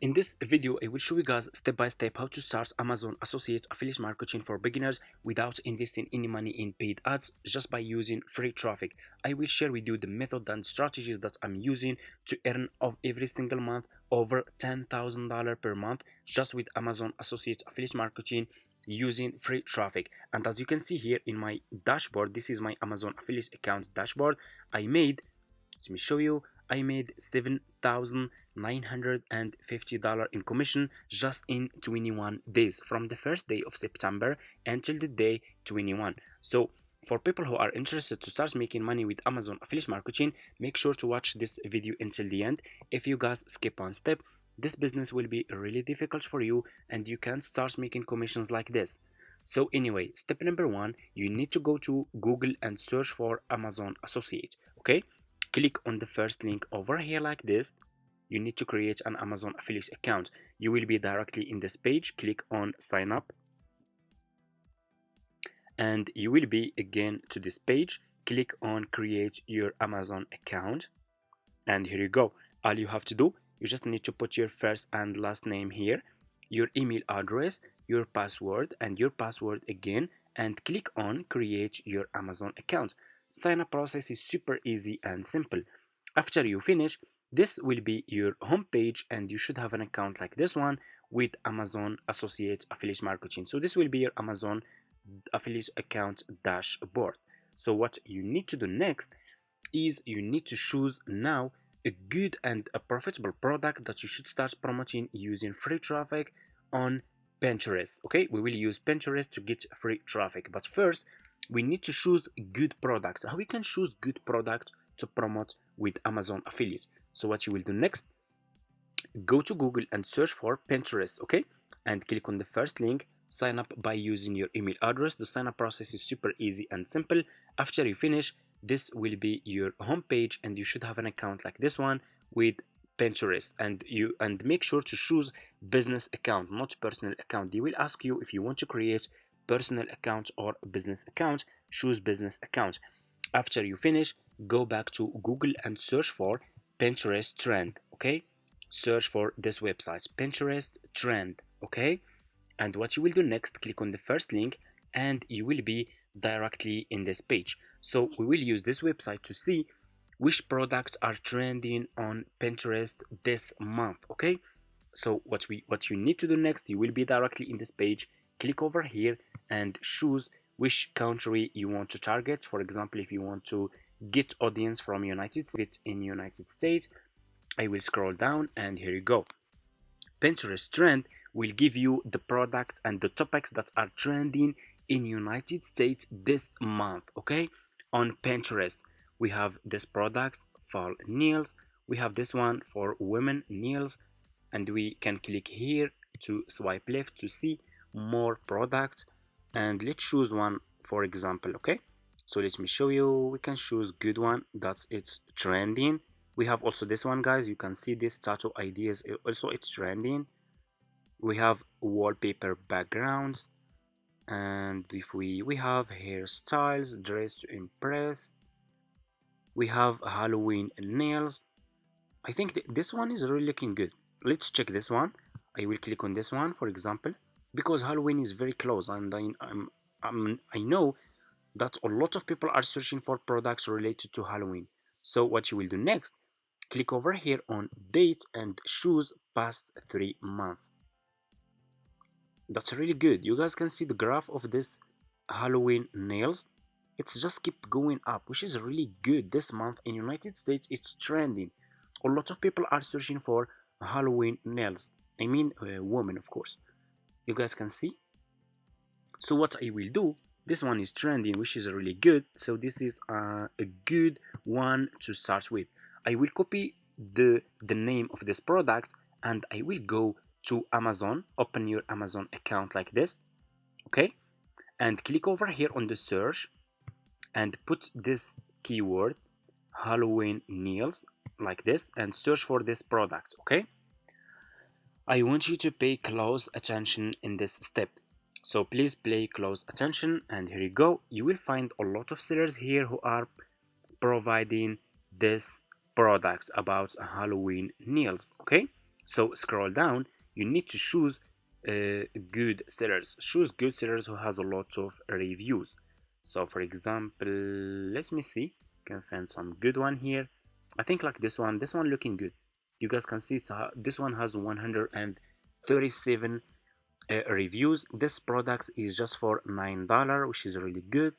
In this video, I will show you guys step by step how to start Amazon Associates affiliate marketing for beginners without investing any money in paid ads, just by using free traffic. I will share with you the method and strategies that I'm using to earn of every single month over $10,000 per month just with Amazon Associates affiliate marketing using free traffic. And as you can see here in my dashboard, this is my Amazon affiliate account dashboard. Let me show you. I made $7,950 in commission just in 21 days from the first day of September until the day 21. So for people who are interested to start making money with Amazon affiliate marketing, make sure to watch this video until the end. If you guys skip one step, this business will be really difficult for you and you can't start making commissions like this. So anyway, step number one, you need to go to Google and search for Amazon Associate. Okay, click on the first link over here like this. You need to create an Amazon affiliate account. You will be directly in this page. Click on sign up and you will be again to this page. Click on create your Amazon account and here you go. All you have to do, you just need to put your first and last name here, your email address, your password and your password again, and click on create your Amazon account. Sign up process is super easy and simple. After you finish, this will be your home page and you should have an account like this one with Amazon Associate Affiliate Marketing. So this will be your Amazon affiliate account dashboard. So what you need to do next is you need to choose now a good and a profitable product that you should start promoting using free traffic on Pinterest. Okay, we will use Pinterest to get free traffic, but first we need to choose good products. How we can choose good product to promote with Amazon affiliate? So what you will do next, go to Google and search for Pinterest, okay, and click on the first link. Sign up by using your email address. The sign up process is super easy and simple. After you finish, this will be your home page and you should have an account like this one with Pinterest, and make sure to choose business account, not personal account. They will ask you if you want to create personal account or business account. Choose business account. After you finish, go back to Google and search for Pinterest trend. Okay, search for this website, Pinterest trend. Okay, and what you will do next, click on the first link and you will be directly in this page. So we will use this website to see which products are trending on Pinterest this month. Okay, so what you need to do next, you will be directly in this page. Click over here and choose which country you want to target. For example, if you want to get audience from United States, I will scroll down and here you go. Pinterest trend will give you the products and the topics that are trending in United States this month. Okay, on Pinterest we have this product for nails, we have this one for women nails, and we can click here to swipe left to see more products, and let's choose one for example. Okay, so let me show you. We can choose good one that's it's trending. We have also this one, guys. You can see this tattoo ideas also, it's trending. We have wallpaper backgrounds, and if we have hairstyles, dress to impress. We have Halloween nails. I think this one is really looking good. Let's check this one. I will click on this one for example, because Halloween is very close and I know that a lot of people are searching for products related to Halloween. So what you will do next, click over here on date and choose past 3 months. That's really good. You guys can see the graph of this Halloween nails. It's just keep going up, which is really good. This month in United States, it's trending. A lot of people are searching for Halloween nails. I mean, women, of course. You guys can see. So what I will do, this one is trending, which is really good. So this is a good one to start with. I will copy the name of this product and I will go to Amazon. Open your Amazon account like this. Okay, and click over here on the search and put this keyword Halloween nails like this and search for this product. Okay, I want you to pay close attention in this step, so please pay close attention. And here you go. You will find a lot of sellers here who are providing this product about Halloween nails. Okay, So scroll down, you need to choose good sellers. Choose good sellers who has a lot of reviews. So for example, let me see, can find some good one here. I think like this one looking good. You guys can see this one has 137 reviews. This product is just for $9, which is really good.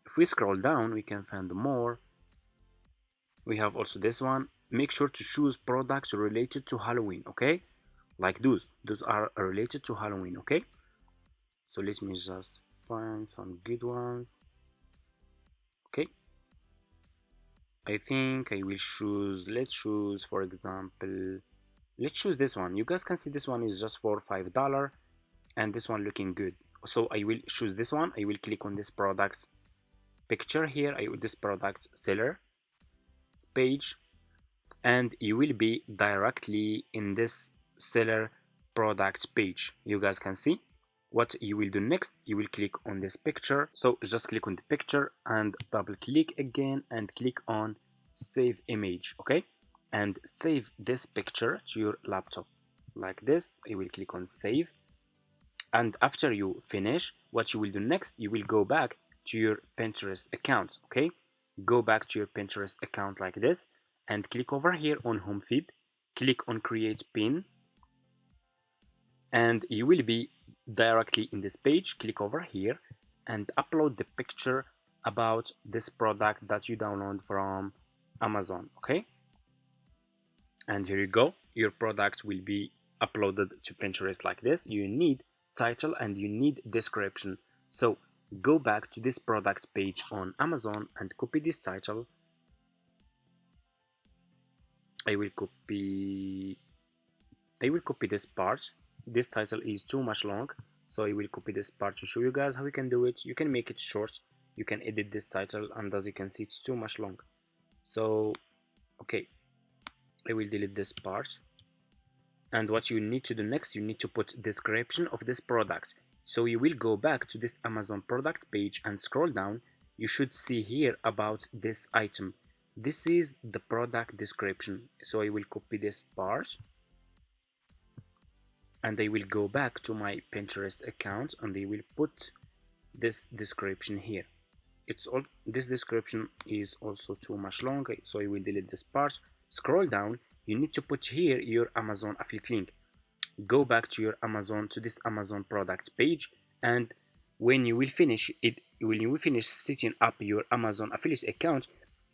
If we scroll down, we can find more. We have also this one. Make sure to choose products related to Halloween, okay? Like those are related to Halloween, okay? So let me just find some good ones. Okay, I think I will choose, let's choose, for example, let's choose this one. You guys can see this one is just for $5 and this one looking good. So I will choose this one. I will click on this product picture here. I will this product seller page, and you will be directly in this seller product page. You guys can see what you will do next. You will click on this picture. So just click on the picture and double click again and click on save image, okay? And save this picture to your laptop like this. I will click on save, and after you finish, what you will do next, you will go back to your Pinterest account, okay? Go back to your Pinterest account like this and click over here on home feed, click on create pin, and you will be directly in this page. Click over here and upload the picture about this product that you download from Amazon, okay? And here you go, your product will be uploaded to Pinterest like this. You need title and you need description. So go back to this product page on Amazon and copy this title. I will copy this part. This title is too much long, so I will copy this part to show you guys how you can do it. You can make it short, you can edit this title, and as you can see, it's too much long. So okay, I will delete this part. And what you need to do next, you need to put description of this product. So you will go back to this Amazon product page and scroll down. You should see here about this item. This is the product description. So I will copy this part and I will go back to my Pinterest account and I will put this description here. This description is also too much long, so I will delete this part. Scroll down, you need to put here your Amazon affiliate link. Go back to your Amazon, to this Amazon product page, and when you will finish setting up your Amazon affiliate account,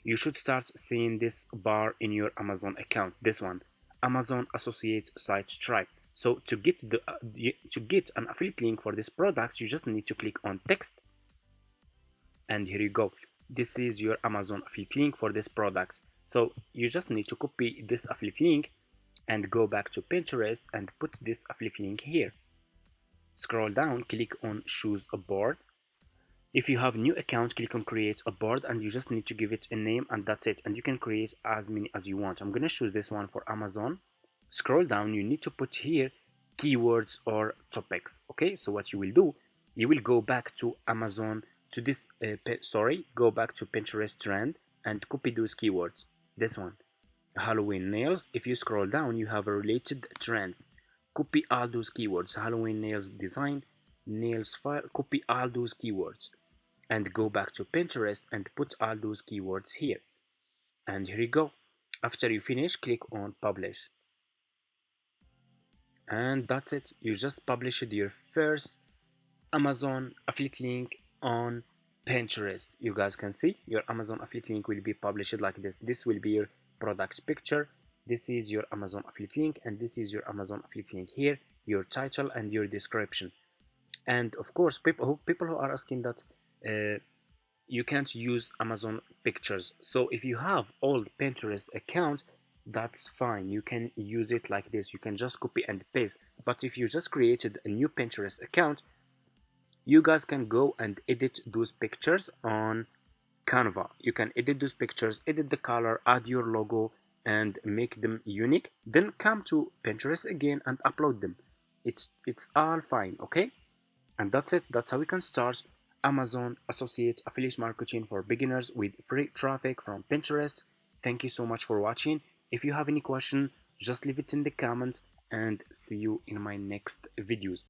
you should start seeing this bar in your Amazon account. This one, Amazon Associate Site Stripe. So to get an affiliate link for this product, you just need to click on text, and here you go. This is your Amazon affiliate link for this product. So you just need to copy this affiliate link and go back to Pinterest and put this affiliate link here. Scroll down, click on choose a board. If you have new account, click on create a board, and you just need to give it a name, and that's it. And you can create as many as you want. I'm gonna choose this one for Amazon. Scroll down, you need to put here keywords or topics. Okay, so what you will do, you will go back to Amazon, to this go back to Pinterest trend and copy those keywords. This one, Halloween nails. If you scroll down, you have a related trends. Copy all those keywords. Halloween nails design, nails file. Copy all those keywords and go back to Pinterest and put all those keywords here. And here you go. After you finish, click on publish. And that's it. You just published your first Amazon affiliate link on Pinterest. You guys can see your Amazon affiliate link will be published like this. This will be your product picture. This is your Amazon affiliate link, and this is your Amazon affiliate link here, your title and your description. And of course, people who are asking that you can't use Amazon pictures. So if you have old Pinterest account, that's fine. You can use it like this. You can just copy and paste. But if you just created a new Pinterest account, you guys can go and edit those pictures on Canva. You can edit those pictures, edit the color, add your logo, and make them unique. Then come to Pinterest again and upload them. It's all fine, okay? And that's it. That's how we can start Amazon Associate Affiliate Marketing for beginners with free traffic from Pinterest. Thank you so much for watching. If you have any question, Just leave it in the comments and see you in my next videos.